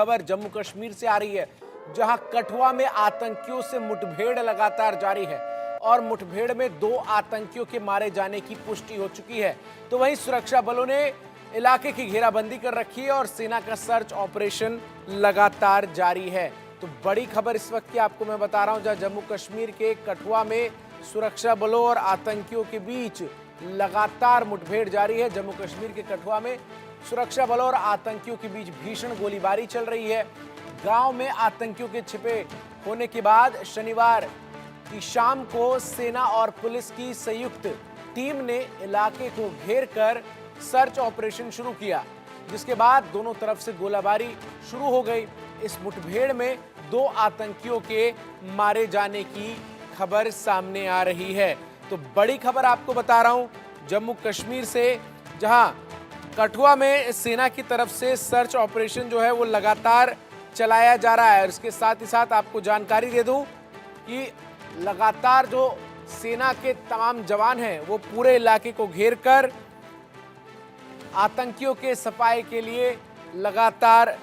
खबर जम्मू कश्मीर से आ रही है, जहां कठुआ में आतंकियों से मुठभेड़ लगातार जारी है और मुठभेड़ में 2 आतंकियों के मारे जाने की पुष्टि हो चुकी है। तो वहीं सुरक्षा बलों ने इलाके की घेराबंदी कर रखी है और सेना का सर्च ऑपरेशन लगातार जारी है। तो बड़ी खबर इस वक्त की आपको मैं बता रहा हूं, जहां जम्मू कश्मीर के कठुआ में सुरक्षा बलों और आतंकियों के बीच लगातार मुठभेड़ जारी है। जम्मू कश्मीर के कठुआ में सुरक्षा बलों और आतंकियों के बीच भीषण गोलीबारी चल रही है। गांव में आतंकियों के छिपे होने के बाद शनिवार की शाम को सेना और पुलिस की संयुक्त टीम ने इलाके को घेर कर सर्च ऑपरेशन शुरू किया, जिसके बाद दोनों तरफ से गोलाबारी शुरू हो गई। इस मुठभेड़ में 2 आतंकियों के मारे जाने की खबर सामने आ रही है। तो बड़ी खबर आपको बता रहा हूं जम्मू कश्मीर से, जहां कठुआ में सेना की तरफ से सर्च ऑपरेशन जो है वो लगातार चलाया जा रहा है। और इसके साथ ही साथ आपको जानकारी दे दूं कि लगातार जो सेना के तमाम जवान हैं वो पूरे इलाके को घेर कर आतंकियों के सफाई के लिए लगातार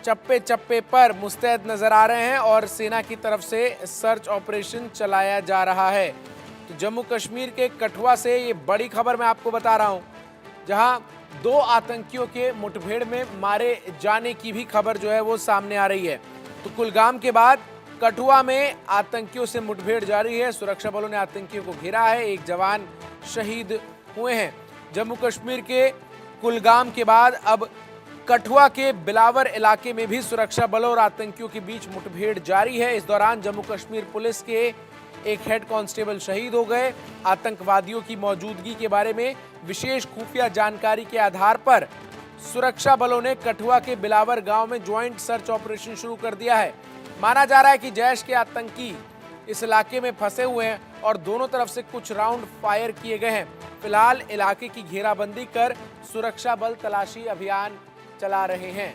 चप्पे चप्पे पर मुस्तैद नजर आ रहे हैं और सेना की तरफ से सर्च ऑपरेशन चलाया जा रहा है। तो जम्मू कश्मीर के कठुआ से ये बड़ी खबर मैं आपको बता रहा हूं, जहां 2 आतंकियों के मुठभेड़ में मारे जाने की भी खबर जो है वो सामने आ रही है। तो कुलगाम के बाद कठुआ में आतंकियों से मुठभेड़ जारी है। सुरक्षा बलों ने आतंकियों को घेरा है, एक जवान शहीद हुए हैं। जम्मू कश्मीर के कुलगाम के बाद अब कठुआ के बिलावर इलाके में भी सुरक्षा बलों और आतंकियों के बीच मुठभेड़ जारी है। इस दौरान जम्मू कश्मीर पुलिस के एक हेड कांस्टेबल शहीद हो गए। आतंकवादियों की मौजूदगी के बारे में विशेष खुफिया जानकारी के आधार पर सुरक्षा बलों ने कठुआ के बिलावर गांव में ज्वाइंट सर्च ऑपरेशन शुरू कर दिया है। माना जा रहा है कि जैश के आतंकी इस इलाके में फंसे हुए हैं और दोनों तरफ से कुछ राउंड फायर किए गए हैं। फिलहाल इलाके की घेराबंदी कर सुरक्षा बल तलाशी अभियान चला रहे हैं।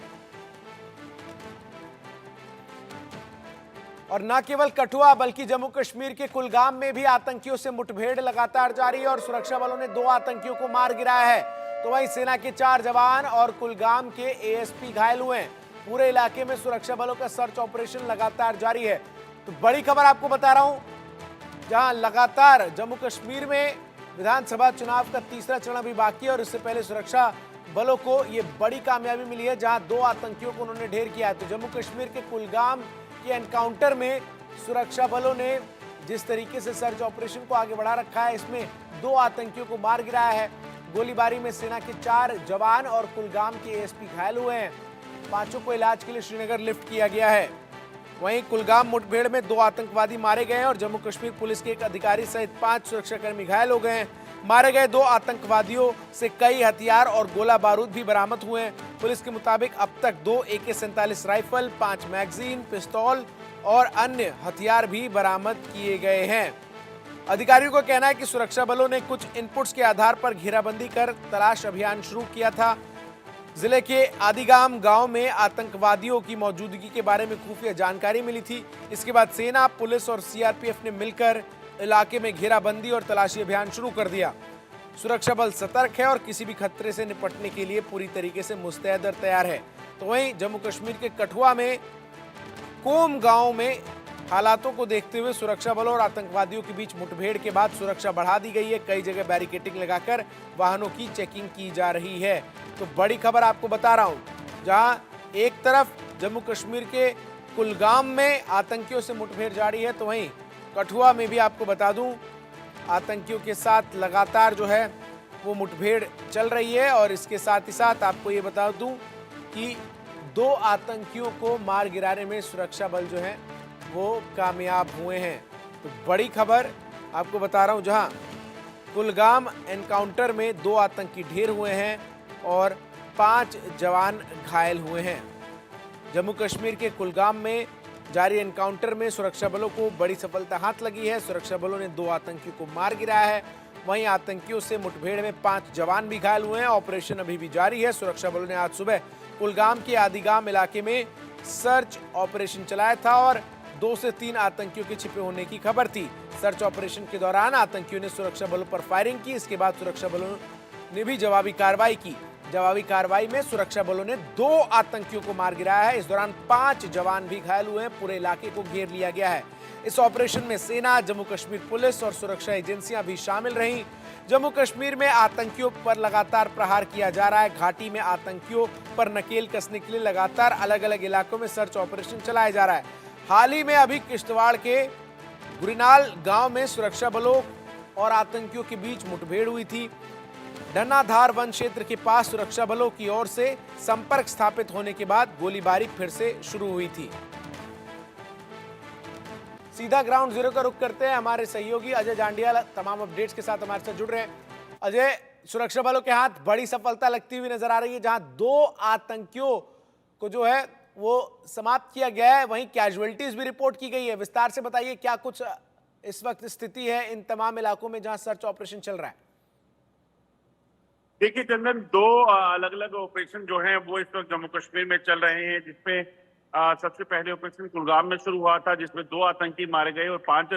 और न केवल कठुआ बल्कि जम्मू कश्मीर के कुलगाम में भी आतंकियों से मुठभेड़ लगातार जारी है और सुरक्षा बलों ने 2 आतंकियों को मार गिराया है। तो वहीं सेना के 4 जवान और कुलगाम के एएसपी घायल हुए हैं। पूरे इलाके में सुरक्षा बलों का सर्च ऑपरेशन लगातार जारी है। तो बड़ी खबर आपको बता रहा हूं, जहां लगातार जम्मू कश्मीर में विधानसभा चुनाव का तीसरा चरण अभी बाकी है और इससे पहले सुरक्षा बलों को ये बड़ी कामयाबी मिली है, जहां 2 आतंकियों को उन्होंने ढेर किया है। तो जम्मू कश्मीर के कुलगाम के एनकाउंटर में सुरक्षा बलों ने जिस तरीके से सर्च ऑपरेशन को आगे बढ़ा रखा है, इसमें 2 आतंकियों को मार गिराया है। गोलीबारी में सेना के 4 जवान और कुलगाम के एएसपी घायल हुए हैं। 5 को इलाज के लिए श्रीनगर लिफ्ट किया गया है। वहीं कुलगाम मुठभेड़ में 2 आतंकवादी मारे गए हैं और जम्मू कश्मीर पुलिस के एक अधिकारी सहित 5 सुरक्षाकर्मी घायल हो गए हैं। मारे गए 2 आतंकवादियों से कई हथियार और गोला बारूद भी बरामद हुए हैं। पुलिस के मुताबिक अब तक 2 AK-47 राइफल, 5 मैगजीन, पिस्तौल और अन्य हथियार भी बरामद किए गए हैं। अधिकारियों का कहना है कि सुरक्षा बलों ने कुछ इनपुट्स के आधार पर घेराबंदी कर तलाश अभियान शुरू किया था। जिले के आदिगाम गांव में आतंकवादियों की मौजूदगी के बारे में खुफिया जानकारी मिली थी। इसके बाद सेना, पुलिस और सीआरपीएफ ने मिलकर इलाके में घेराबंदी और तलाशी अभियान शुरू कर दिया। सुरक्षा बल सतर्क है और किसी भी खतरे से निपटने के लिए पूरी तरीके से मुस्तैद और तैयार है। तो वहीं जम्मू कश्मीर के कठुआ में कोम गांव में हालातों को देखते हुए सुरक्षा बलों और आतंकवादियों के बीच मुठभेड़ के बाद सुरक्षा बढ़ा दी गई है। कई जगह बैरिकेडिंग लगाकर वाहनों की चेकिंग की जा रही है। तो बड़ी खबर आपको बता रहा हूं, जहां एक तरफ जम्मू कश्मीर के कुलगाम में आतंकियों से मुठभेड़ जारी है, तो वहीं कठुआ में भी आपको बता दूं आतंकियों के साथ लगातार जो है वो मुठभेड़ चल रही है। और इसके साथ ही साथ आपको ये बता दूं कि 2 आतंकियों को मार गिराने में सुरक्षा बल जो है वो कामयाब हुए हैं। तो बड़ी खबर आपको बता रहा हूं, जहां कुलगाम एनकाउंटर में 2 आतंकी ढेर हुए हैं और 5 जवान घायल हुए हैं। जम्मू कश्मीर के कुलगाम में जारी एनकाउंटर में सुरक्षा बलों को बड़ी सफलता हाथ लगी है। सुरक्षा बलों ने 2 आतंकियों को मार गिराया है। वहीं आतंकियों से मुठभेड़ में 5 जवान भी घायल हुए हैं। ऑपरेशन अभी भी जारी है। सुरक्षा बलों ने आज सुबह कुलगाम के आदिगाम इलाके में सर्च ऑपरेशन चलाया था और 2 से 3 आतंकियों के छिपे होने की खबर थी। सर्च ऑपरेशन के दौरान आतंकियों ने सुरक्षा बलों पर फायरिंग की। इसके बाद सुरक्षा बलों ने भी जवाबी कार्रवाई की। जवाबी कार्रवाई में सुरक्षा बलों ने 2 आतंकियों को मार गिराया है। इस दौरान 5 जवान भी घायल हुए हैं। पूरे इलाके को घेर लिया गया है। इस ऑपरेशन में सेना, जम्मू कश्मीर पुलिस और सुरक्षा एजेंसियां भी शामिल रहीं। जम्मू कश्मीर में आतंकियों पर लगातार प्रहार किया जा रहा है। घाटी में आतंकियों पर नकेल कसने के लिए लगातार अलग अलग इलाकों में सर्च ऑपरेशन चलाया जा रहा है। हाल ही में अभी किश्तवाड़ के गुरिनाल गांव में सुरक्षा बलों और आतंकियों के बीच मुठभेड़ हुई थी। डन्नाधार वन क्षेत्र के पास सुरक्षा बलों की ओर से संपर्क स्थापित होने के बाद गोलीबारी फिर से शुरू हुई थी। सीधा ग्राउंड जीरो का रुख करते हैं। हमारे सहयोगी अजय जांडियाल तमाम अपडेट्स के साथ हमारे साथ जुड़ रहे हैं। अजय, सुरक्षा बलों के हाथ बड़ी सफलता लगती हुई नजर आ रही है, जहां 2 आतंकियों को जो है वो समाप्त किया गया है, वहीं कैजुअलिटीज भी रिपोर्ट की गई है। विस्तार से बताइए क्या कुछ इस वक्त स्थिति है इन तमाम इलाकों में जहां सर्च ऑपरेशन चल रहा है। देखिए चंदन, 2 अलग अलग ऑपरेशन जो हैं वो इस वक्त जम्मू कश्मीर में चल रहे हैं, जिसमें सबसे पहले ऑपरेशन कुलगाम में शुरू हुआ था, जिसमें 2 आतंकी मारे गए और 5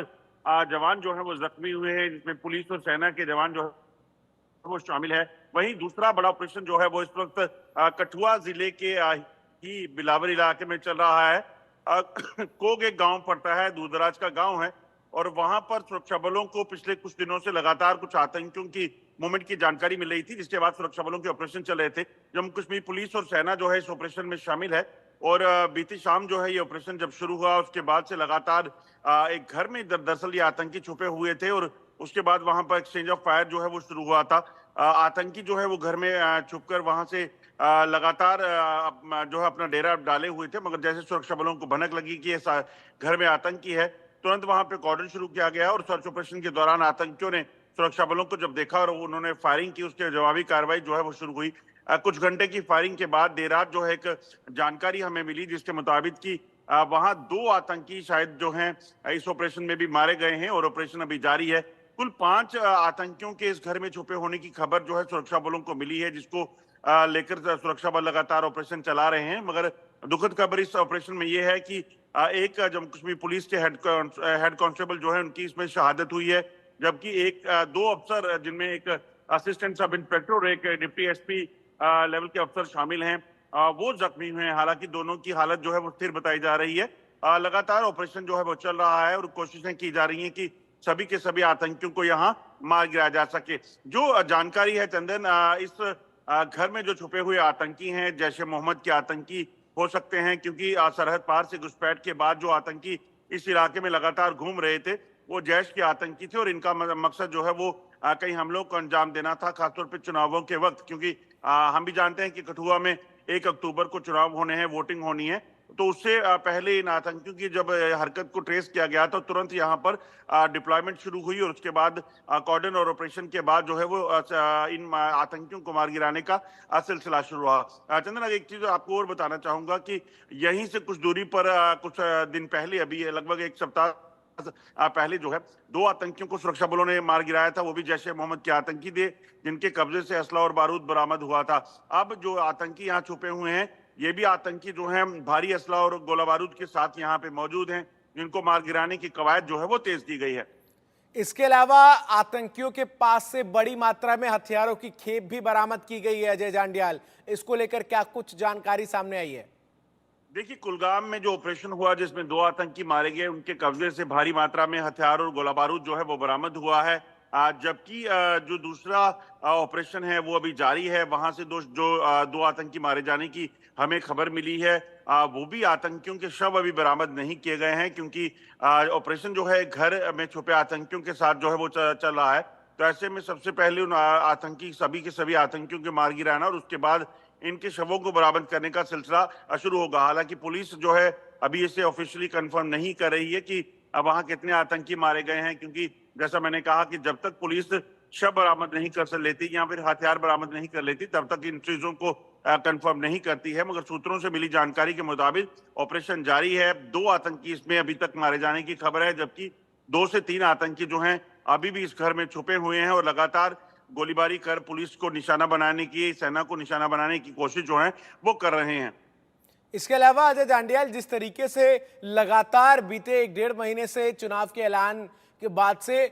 जवान जो है वो जख्मी हुए हैं, जिसमें पुलिस और सेना के जवान जो है वो शामिल है। वहीं दूसरा बड़ा ऑपरेशन जो है वो इस वक्त कठुआ जिले के ही बिलावर इलाके में चल रहा है। कोग एक गांव पड़ता है, दूरदराज का गांव है, और वहां पर सुरक्षा बलों को पिछले कुछ दिनों से लगातार कुछ आतंकियों की मूवमेंट की जानकारी मिल रही थी, जिसके बाद सुरक्षा बलों के ऑपरेशन चल रहे थे। जम्मू कश्मीर पुलिस और सेना जो है इस ऑपरेशन में शामिल है, और बीती शाम जो है ये ऑपरेशन जब शुरू हुआ उसके बाद से लगातार एक घर में दरअसल ये आतंकी छुपे हुए थे, और उसके बाद वहां पर एक्सचेंज ऑफ फायर जो है वो शुरू हुआ था। आतंकी जो है वो घर में छुपकर वहां से लगातार जो है अपना डेरा डाले हुए थे, मगर जैसे सुरक्षा बलों को भनक लगी कि ऐसा घर में आतंकी है, तुरंत वहां पे कॉर्डन शुरू किया गया और सर्च ऑपरेशन के दौरान आतंकियों ने सुरक्षा बलों को जब देखा और उन्होंने फायरिंग की, उसके जवाबी कार्रवाई जो है वो शुरू हुई। कुछ घंटे की फायरिंग के बाद देर रात जो है एक जानकारी हमें मिली, जिसके मुताबिक कि वहां 2 आतंकी शायद जो हैं इस ऑपरेशन में भी मारे गए हैं, और ऑपरेशन अभी जारी है। कुल 5 आतंकियों के इस घर में छुपे होने की खबर जो है सुरक्षा बलों को मिली है, जिसको लेकर सुरक्षा बल लगातार ऑपरेशन चला रहे हैं। मगर दुखद खबर इस ऑपरेशन में यह है कि एक जम्मू कश्मीर पुलिस के हेड कांस्टेबल जो है उनकी इसमें शहादत हुई है, जबकि 2 अफसर, जिनमें एक असिस्टेंट सब इंस्पेक्टर और एक डिप्टी एसपी लेवल के अफसर शामिल हैं, वो जख्मी हुए हैं। हालांकि दोनों की हालत जो है वो स्थिर बताई जा रही है। लगातार ऑपरेशन जो है वो चल रहा है और कोशिशें की जा रही हैं कि सभी के सभी आतंकियों को यहाँ मार गिराया जा सके। जो जानकारी है चंदन, इस घर में जो छुपे हुए आतंकी हैं जैश-ए मोहम्मद के आतंकी हो सकते हैं, क्योंकि सरहद पार से घुसपैठ के बाद जो आतंकी इस इलाके में लगातार घूम रहे थे वो जैश के आतंकी थे, और इनका मकसद जो है वो कई हमलों को अंजाम देना था, खासतौर पर चुनावों के वक्त, क्योंकि हम भी जानते हैं कि कठुआ में 1 अक्टूबर को चुनाव होने हैं, वोटिंग होनी है। तो उससे पहले इन आतंकियों की जब हरकत को ट्रेस किया गया तो तुरंत यहाँ पर डिप्लॉयमेंट शुरू हुई, और उसके बाद कॉर्डन और ऑपरेशन के बाद जो है वो इन आतंकियों को मार गिराने का सिलसिला शुरू हुआ। चंदन, एक चीज आपको और बताना चाहूंगा कि यहीं से कुछ दूरी पर कुछ दिन पहले, अभी लगभग 1 सप्ताह पहले जो है 2 आतंकियों को सुरक्षा बलों ने मार गिराया था, वो भी जैश-ए मोहम्मद के आतंकी थे, जिनके कब्जे से असला और बारूद बरामद हुआ था। अब जो आतंकी यहाँ छुपे हुए हैं, ये भी आतंकी जो हैं भारी असला और गोला बारूद के साथ यहाँ पे मौजूद हैं, जिनको मार गिराने की कवायद जो है वो तेज की गई है। इसके अलावा आतंकियों के पास से बड़ी मात्रा में हथियारों की खेप भी बरामद की गई है। अजय जांडियाल, इसको लेकर क्या कुछ जानकारी सामने आई है? देखिए, कुलगाम में जो ऑपरेशन हुआ जिसमें 2 आतंकी मारे गए, उनके कब्जे से भारी मात्रा में हथियार और गोला बारूद जो है वो बरामद हुआ है। जबकि जो दूसरा ऑपरेशन है वो अभी जारी है, वहां से 2 आतंकी मारे जाने की हमें खबर मिली है। वो भी आतंकियों के शव अभी बरामद नहीं किए गए हैं, क्योंकि ऑपरेशन जो है घर में छुपे आतंकियों के साथ जो है वो चल रहा है। तो ऐसे में सबसे पहले उन आतंकी सभी के सभी आतंकियों के मार गिराना और उसके बाद इनके शवों को बरामद करने का सिलसिला शुरू होगा। हालांकि पुलिस जो है अभी इसे ऑफिशियली कंफर्म नहीं कर रही है कि वहां कितने आतंकी मारे गए हैं, क्योंकि जैसा मैंने कहा कि जब तक पुलिस शव बरामद नहीं कर लेती या फिर हथियार बरामद नहीं कर लेती, तब तक इन चीजों को कंफर्म नहीं करती है। मगर सूत्रों से मिली जानकारी के मुताबिक ऑपरेशन जारी है। 2 आतंकी इसमें अभी तक मारे जाने की खबर है, जबकि 2 से 3 आतंकी जो हैं अभी भी इस घर में छुपे हुए हैं और लगातार गोलीबारी कर पुलिस को निशाना बनाने की, सेना को निशाना बनाने की कोशिश जो है वो कर रहे हैं। इसके अलावा अजय जांडियाल, जिस तरीके से लगातार बीते 1-1.5 महीने से चुनाव के ऐलान के बाद से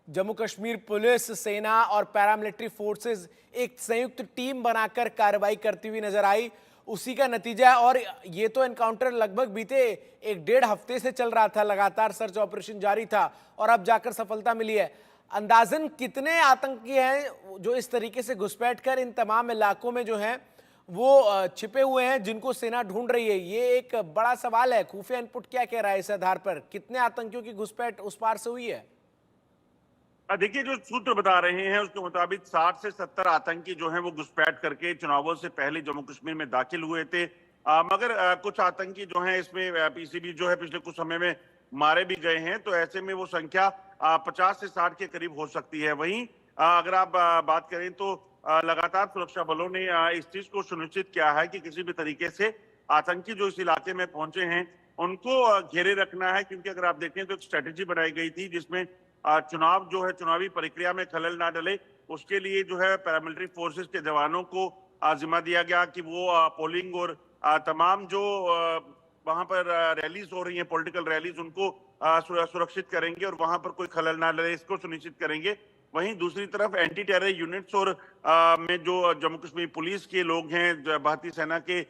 जम्मू कश्मीर पुलिस, सेना और पैरामिलिट्री फोर्सेस एक संयुक्त टीम बनाकर कार्रवाई करती हुई नजर आई, उसी का नतीजा है। और ये तो एनकाउंटर लगभग बीते 1-1.5 हफ्ते से चल रहा था, लगातार सर्च ऑपरेशन जारी था और अब जाकर सफलता मिली है। अंदाजन कितने आतंकी हैं जो इस तरीके से घुसपैठ कर इन तमाम इलाकों में जो हैं वो छिपे हुए हैं, जिनको सेना ढूंढ रही है? ये एक बड़ा सवाल है। खुफिया इनपुट क्या कह रहा है इस आधार पर? कितने आतंकियों की घुसपैठ उस पार से हुई है? देखिए, जो सूत्र बता रहे हैं उसके मुताबिक 60 से 70 आतंकी जो हैं वो घुसपैठ करके चुनावों से पहले जम्मू कश्मीर में दाखिल हुए थे। मगर कुछ आतंकी जो हैं इसमें पीसीबी जो है पिछले कुछ समय में मारे भी गए हैं, तो ऐसे में वो संख्या 50 से 60 के करीब हो सकती है। वहीं अगर आप बात करें तो लगातार सुरक्षा बलों ने इस चीज को सुनिश्चित किया है कि किसी भी तरीके से आतंकी जो इस इलाके में पहुंचे हैं उनको घेरे रखना है, क्योंकि अगर आप देखें तो एक स्ट्रेटेजी बनाई गई थी जिसमें चुनाव जो है चुनावी प्रक्रिया में खलल ना डले, उसके लिए जो है पैरामिलिट्री फोर्सेस के जवानों को जिम्मा दिया गया कि वो पोलिंग और तमाम जो वहां पर रैलीज हो रही हैं, पॉलिटिकल रैलीज, उनको सुरक्षित करेंगे और वहां पर कोई खलल ना डले, इसको सुनिश्चित करेंगे। वहीं दूसरी तरफ एंटी टेरर यूनिट्स और में जो जम्मू कश्मीर पुलिस के लोग हैं, भारतीय सेना के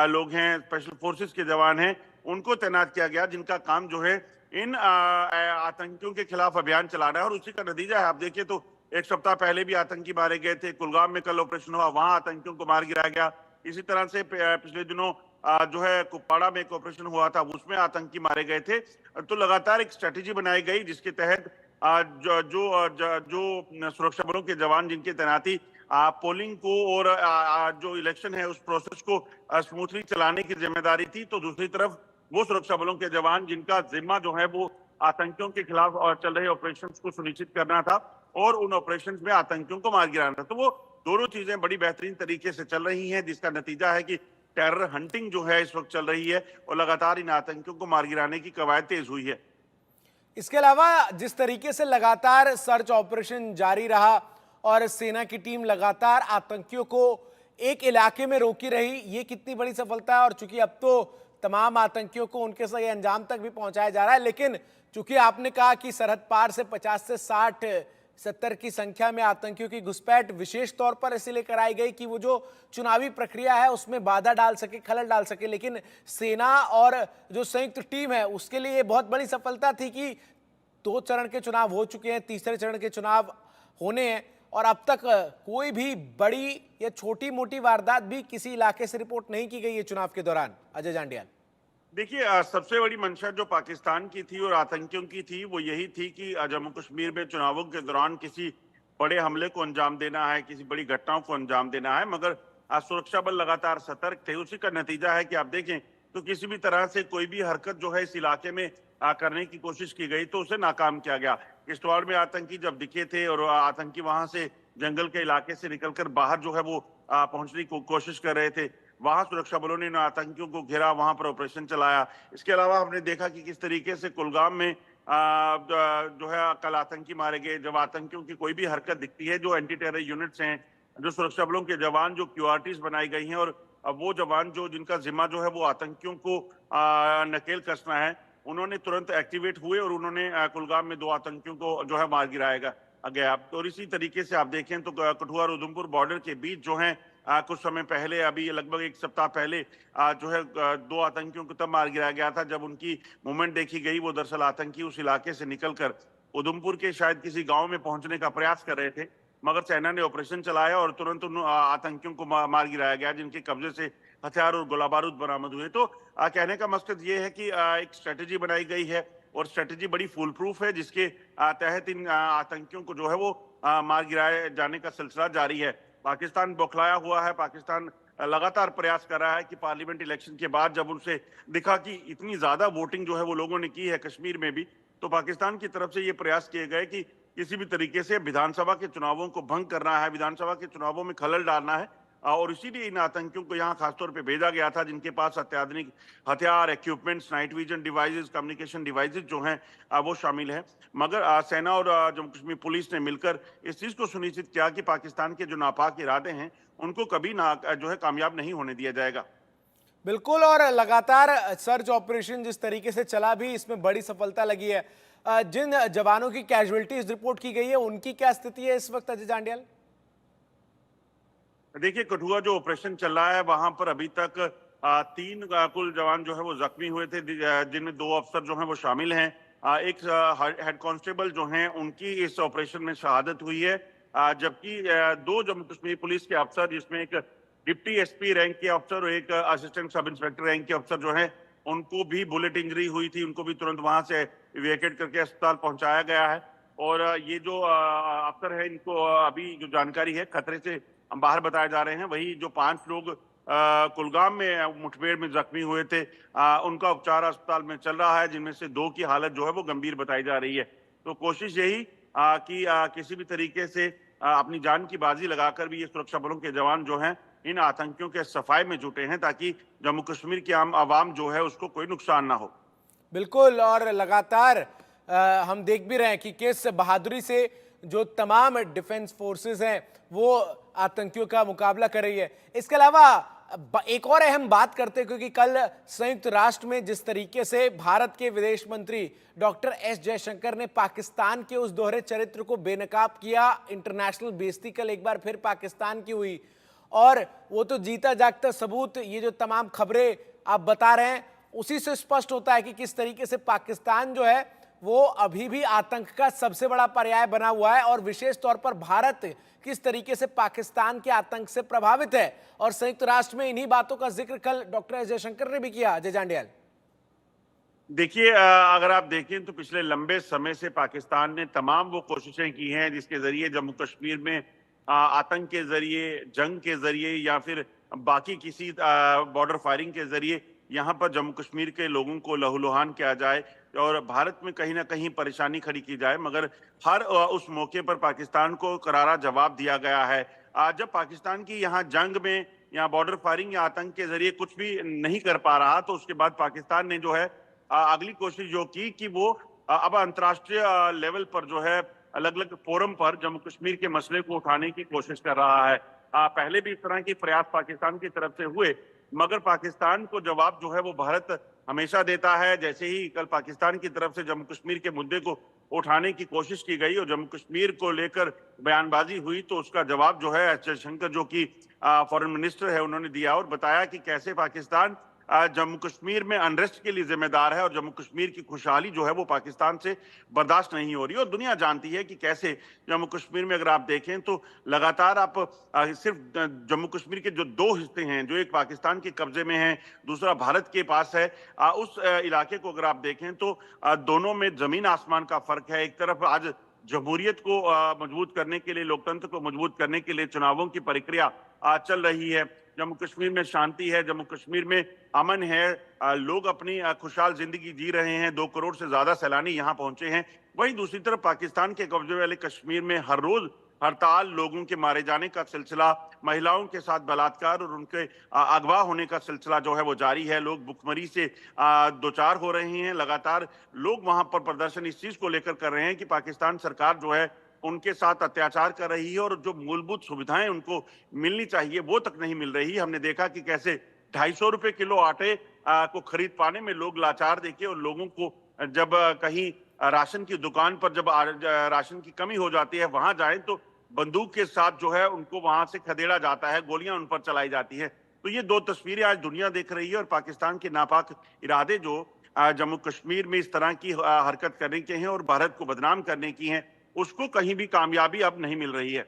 लोग हैं, स्पेशल फोर्सेस के जवान हैं, उनको तैनात किया गया, जिनका काम जो है इन आतंकियों के खिलाफ अभियान चलाना है। और उसी का नतीजा है, आप देखिए तो एक सप्ताह पहले भी आतंकी मारे गए थे, कुलगाम में कल ऑपरेशन हुआ, वहां आतंकियों को मार गिराया गया। इसी तरह से पिछले दिनों जो है कुपवाड़ा में एक ऑपरेशन हुआ था, उसमें आतंकी मारे गए थे। तो लगातार एक स्ट्रेटेजी बनाई गई जिसके तहत जो सुरक्षा बलों के जवान जिनकी तैनाती पोलिंग को और जो इलेक्शन है उस प्रोसेस को स्मूथली चलाने की जिम्मेदारी थी, तो दूसरी तरफ वो सुरक्षा बलों के जवान जिनका जिम्मा जो है वो आतंकियों के खिलाफ चल रहे ऑपरेशंस को सुनिश्चित करना था और उन ऑपरेशंस में आतंकियों को मार गिराना था। तो वो दोनों चीजें बड़ी बेहतरीन तरीके से चल रही हैं, जिसका नतीजा है कि टेरर हंटिंग जो है इस वक्त चल रही है और लगातार इन आतंकियों को मार गिराने की कवायद तेज हुई है। इसके अलावा जिस तरीके से लगातार सर्च ऑपरेशन जारी रहा और सेना की टीम लगातार आतंकियों को एक इलाके में रोकी रही, ये कितनी बड़ी सफलता है। और चूंकि अब तो तमाम आतंकियों को उनके सही अंजाम तक भी पहुंचाया जा रहा है, लेकिन चूंकि आपने कहा कि सरहद पार से 50 से 60-70 की संख्या में आतंकियों की घुसपैठ विशेष तौर पर इसलिए कराई गई कि वो जो चुनावी प्रक्रिया है उसमें बाधा डाल सके, खलल डाल सके। लेकिन सेना और जो संयुक्त टीम है उसके लिए ये बहुत बड़ी सफलता थी कि 2 चरण के चुनाव हो चुके हैं, तीसरे चरण के चुनाव होने हैं और अब तक कोई भी बड़ी या छोटी मोटी वारदात भी किसी इलाके से रिपोर्ट नहीं की गई है चुनाव के दौरान। अजय जांडियाल, देखिए, सबसे बड़ी मंशा जो पाकिस्तान की थी और आतंकियों की थी वो यही थी कि जम्मू कश्मीर में चुनावों के दौरान किसी बड़े हमले को अंजाम देना है, किसी बड़ी घटनाओं को अंजाम देना है। मगर सुरक्षा बल लगातार सतर्क थे। उसी का नतीजा है कि आप देखें तो किसी भी तरह से कोई भी हरकत जो है इस इलाके में करने की कोशिश की गई तो उसे नाकाम किया गया। किश्तवाड़ में आतंकी जब दिखे थे और आतंकी वहां से जंगल के इलाके से निकलकर बाहर जो है वो पहुंचने की कोशिश कर रहे थे, वहां सुरक्षा बलों ने इन आतंकियों को घेरा, वहां पर ऑपरेशन चलाया। इसके अलावा हमने देखा कि किस तरीके से कुलगाम में जो है कल आतंकी मारे गए। जब आतंकियों की कोई भी हरकत दिखती है, जो एंटी टेरर यूनिट्स हैं, जो सुरक्षा बलों के जवान, जो क्यूआरटीज बनाई गई हैं और वो जवान जो जिनका जिम्मा जो है वो आतंकियों को नकेल कसना है, उन्होंने तुरंत एक्टिवेट हुए और उन्होंने कुलगाम में 2 आतंकियों को जो है मार गिराया गया। और इसी तरीके से आप देखें तो कठुआ और उधमपुर बॉर्डर के बीच जो है कुछ समय पहले, अभी लगभग 1 सप्ताह पहले जो है 2 आतंकियों को तब मार गिराया गया था जब उनकी मूवमेंट देखी गई। वो दरअसल आतंकी उस इलाके से निकलकर उधमपुर के शायद किसी गांव में पहुंचने का प्रयास कर रहे थे, मगर सेना ने ऑपरेशन चलाया और तुरंत उन आतंकियों को मार गिराया गया, जिनके कब्जे से हथियार और गोला बारूद बरामद हुए। तो कहने का मकसद ये है कि एक स्ट्रेटेजी बनाई गई है और स्ट्रेटेजी बड़ी फुल प्रूफ है, जिसके तहत इन आतंकियों को जो है वो मार गिराए जाने का सिलसिला जारी है। पाकिस्तान बौखलाया हुआ है। पाकिस्तान लगातार प्रयास कर रहा है कि पार्लियामेंट इलेक्शन के बाद जब उनसे दिखा कि इतनी ज्यादा वोटिंग जो है वो लोगों ने की है कश्मीर में भी, तो पाकिस्तान की तरफ से ये प्रयास किए गए कि किसी भी तरीके से विधानसभा के चुनावों को भंग करना है, विधानसभा के चुनावों में खलल डालना है। और इसीलिए इन आतंकियों को यहाँ खासतौर पे भेजा गया था, जिनके पास अत्याधुनिक हथियार, equipments, night vision devices, communication devices जो हैं वो शामिल हैं। मगर सेना और जम्मू कश्मीर पुलिस ने मिलकर इस चीज को सुनिश्चित किया कि पाकिस्तान के जो नापाक इरादे हैं उनको कभी ना जो है कामयाब नहीं होने दिया जाएगा। बिल्कुल, और लगातार सर्च ऑपरेशन जिस तरीके से चला भी इसमें बड़ी सफलता लगी है। जिन जवानों की कैजुअलिटीज रिपोर्ट की गई है उनकी क्या स्थिति है इस वक्त, अजय जांडियाल? देखिए, कठुआ जो ऑपरेशन चल रहा है वहां पर अभी तक तीन कुल जवान जो है वो जख्मी हुए थे, जिनमें दो अफसर जो हैं वो शामिल हैं। एक हेड कांस्टेबल जो हैं उनकी इस ऑपरेशन में शहादत हुई है, जबकि दो जम्मू कश्मीर पुलिस के अफसर, जिसमें एक डिप्टी एसपी रैंक के अफसर और एक असिस्टेंट सब इंस्पेक्टर रैंक के अफसर जो हैं, उनको भी बुलेट इंजरी हुई थी। उनको भी तुरंत वहां से इवैक्यूएट करके अस्पताल पहुंचाया गया है। और ये जो अफसर है, इनको अभी जो जानकारी है खतरे से बाहर बताए जा रहे हैं। वही जो 5 लोग कुलगाम में मुठभेड़ में जख्मी हुए थे, उनका उपचार अस्पताल में चल रहा है, जिनमें से 2 की हालत जो है वो गंभीर बताई जा रही है। तो कोशिश यही कि किसी भी तरीके से अपनी जान की बाजी लगाकर भी ये सुरक्षा बलों के जवान जो हैं इन आतंकियों के सफाए में जुटे हैं, ताकि जम्मू कश्मीर की आम आवाम जो है उसको कोई नुकसान ना हो। बिल्कुल, और लगातार हम देख भी रहे हैं कि किस बहादुरी से जो तमाम डिफेंस फोर्सेस हैं वो आतंकियों का मुकाबला कर रही है। इसके अलावा एक और अहम बात करते हैं, क्योंकि कल संयुक्त राष्ट्र में जिस तरीके से भारत के विदेश मंत्री डॉक्टर एस जयशंकर ने पाकिस्तान के उस दोहरे चरित्र को बेनकाब किया, इंटरनेशनल बेइज्जती कल एक बार फिर पाकिस्तान की हुई, और वो तो जीता जागता सबूत ये जो तमाम खबरें आप बता रहे हैं उसी से स्पष्ट होता है कि किस तरीके से पाकिस्तान जो है वो अभी भी आतंक का सबसे बड़ा पर्याय बना हुआ है, और विशेष तौर पर भारत किस तरीके से पाकिस्तान के आतंक से प्रभावित है। और संयुक्त राष्ट्र में इन्हीं बातों का जिक्र कल डॉक्टर एस जयशंकर ने भी किया। अजय जांडियाल, देखिए, अगर आप देखें तो पिछले लंबे समय से पाकिस्तान ने तमाम वो कोशिशें की हैं जिसके जरिए जम्मू कश्मीर में आतंक के जरिए, जंग के जरिए या फिर बाकी किसी बॉर्डर फायरिंग के जरिए यहाँ पर जम्मू कश्मीर के लोगों को लहूलुहान किया जाए और भारत में कहीं ना कहीं परेशानी खड़ी की जाए। मगर हर उस मौके पर पाकिस्तान को करारा जवाब दिया गया है। जब पाकिस्तान की यहाँ जंग में या बॉर्डर फायरिंग या आतंक के जरिए कुछ भी नहीं कर पा रहा, तो उसके बाद पाकिस्तान ने जो है अगली कोशिश जो की कि वो अब अंतर्राष्ट्रीय लेवल पर जो है अलग अलग फोरम पर जम्मू कश्मीर के मसले को उठाने की कोशिश कर रहा है। पहले भी इस तरह के प्रयास पाकिस्तान की तरफ से हुए, मगर पाकिस्तान को जवाब जो है वो भारत हमेशा देता है। जैसे ही कल पाकिस्तान की तरफ से जम्मू कश्मीर के मुद्दे को उठाने की कोशिश की गई और जम्मू कश्मीर को लेकर बयानबाजी हुई, तो उसका जवाब जो है एस जयशंकर, जो कि फॉरेन मिनिस्टर है, उन्होंने दिया और बताया कि कैसे पाकिस्तान जम्मू कश्मीर में अनरेस्ट के लिए जिम्मेदार है और जम्मू कश्मीर की खुशहाली जो है वो पाकिस्तान से बर्दाश्त नहीं हो रही। और दुनिया जानती है कि कैसे जम्मू कश्मीर में अगर आप देखें तो लगातार आप सिर्फ जम्मू कश्मीर के जो 2 हिस्से हैं, जो एक पाकिस्तान के कब्जे में है, दूसरा भारत के पास है, उस इलाके को अगर आप देखें तो दोनों में जमीन आसमान का फर्क है। एक तरफ आज जमहूरियत को मजबूत करने के लिए, लोकतंत्र को मजबूत करने के लिए चुनावों की प्रक्रिया चल रही है। जम्मू कश्मीर में शांति है, जम्मू कश्मीर में अमन है, लोग अपनी खुशहाल जिंदगी जी रहे हैं, 2 करोड़ से ज्यादा सैलानी यहाँ पहुंचे हैं। वहीं दूसरी तरफ पाकिस्तान के कब्जे वाले कश्मीर में हर रोज हड़ताल, लोगों के मारे जाने का सिलसिला, महिलाओं के साथ बलात्कार और उनके अगवा होने का सिलसिला जो है वो जारी है। लोग भुखमरी से दो चार हो रहे हैं। लगातार लोग वहां पर प्रदर्शन इस चीज को लेकर कर रहे हैं कि पाकिस्तान सरकार जो है उनके साथ अत्याचार कर रही है और जो मूलभूत सुविधाएं उनको मिलनी चाहिए वो तक नहीं मिल रही। हमने देखा कि कैसे 250 रुपए किलो आटे को खरीद पाने में लोग लाचार देखे और लोगों को जब कहीं राशन की दुकान पर जब राशन की कमी हो जाती है वहां जाएं तो बंदूक के साथ जो है उनको वहां से खदेड़ा जाता है, गोलियां उन पर चलाई जाती है। तो ये 2 तस्वीरें आज दुनिया देख रही है और पाकिस्तान के नापाक इरादे जो जम्मू कश्मीर में इस तरह की हरकत करने के हैं और भारत को बदनाम करने की हैं, उसको कहीं भी कामयाबी अब नहीं मिल रही है।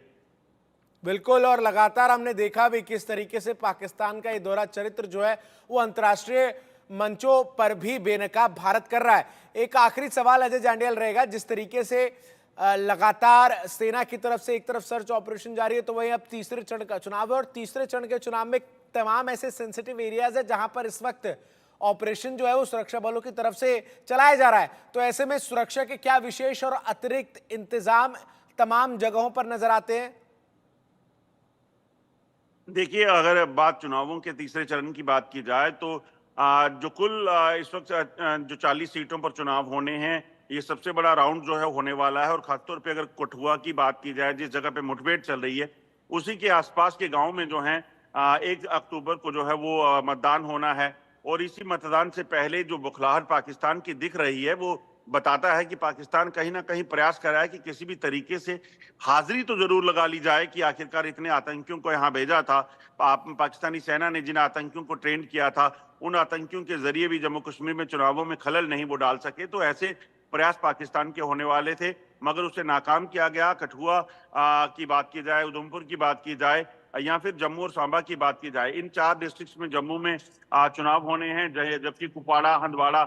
बिल्कुल, और लगातार हमने देखा भी किस तरीके से पाकिस्तान का ये दोहरा चरित्र जो है वो अंतर्राष्ट्रीय मंचों पर भी बेनकाब भारत कर रहा है। एक आखिरी सवाल अजय जांडियाल रहेगा, जिस तरीके से लगातार सेना की तरफ से एक तरफ सर्च ऑपरेशन जारी है, तो वहीं अब तीसरे चरण का चुनाव है और तीसरे चरण के चुनाव में तमाम ऐसे सेंसिटिव एरियाज है जहां पर इस वक्त ऑपरेशन जो है वो सुरक्षा बलों की तरफ से चलाया जा रहा है। तो ऐसे में सुरक्षा के क्या विशेष और अतिरिक्त इंतजाम तमाम जगहों पर नजर आते हैं? देखिए, अगर बात चुनावों के तीसरे चरण की बात की जाए तो जो कुल इस वक्त जो 40 सीटों पर चुनाव होने हैं, ये सबसे बड़ा राउंड जो है होने वाला है। और खासतौर पे अगर कठुआ की बात की जाए, जिस जगह पे मुठभेड़ चल रही है, उसी के आसपास के गांव में जो है 1 अक्टूबर को जो है वो मतदान होना है और इसी मतदान से पहले जो बुखलाहट पाकिस्तान की दिख रही है वो बताता है कि पाकिस्तान कहीं ना कहीं प्रयास कर रहा है कि किसी भी तरीके से हाजिरी तो जरूर लगा ली जाए कि आखिरकार इतने आतंकियों को यहाँ भेजा था। पाकिस्तानी सेना ने जिन आतंकियों को ट्रेन किया था उन आतंकियों के जरिए भी जम्मू कश्मीर में चुनावों में खलल नहीं वो डाल सके, तो ऐसे प्रयास पाकिस्तान के होने वाले थे मगर उसे नाकाम किया गया। कठुआ की बात की जाए, उधमपुर की बात की जाए या फिर जम्मू और सांबा की बात की जाए, इन 4 डिस्ट्रिक्ट्स में जम्मू में चुनाव होने हैं। जबकि कुपवाड़ा, हंदवाड़ा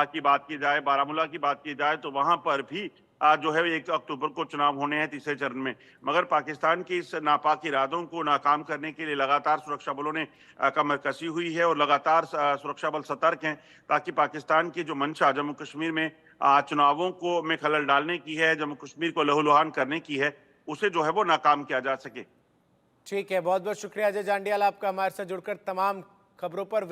की बात की जाए, बारामूला की बात की जाए तो वहां पर भी जो है 1 अक्टूबर को चुनाव होने हैं तीसरे चरण में। मगर पाकिस्तान की इस नापाक इरादों को नाकाम करने के लिए लगातार सुरक्षा बलों ने कमर कसी हुई है और लगातार सुरक्षा बल सतर्क हैं ताकि पाकिस्तान की जो मंशा जम्मू कश्मीर में चुनावों को में खलल डालने की है, जम्मू कश्मीर को लहूलुहान करने की है, उसे जो है वो नाकाम किया जा सके। ठीक है, बहुत बहुत शुक्रिया अजय जांडियाल आपका हमारे साथ जुड़कर तमाम खबरों पर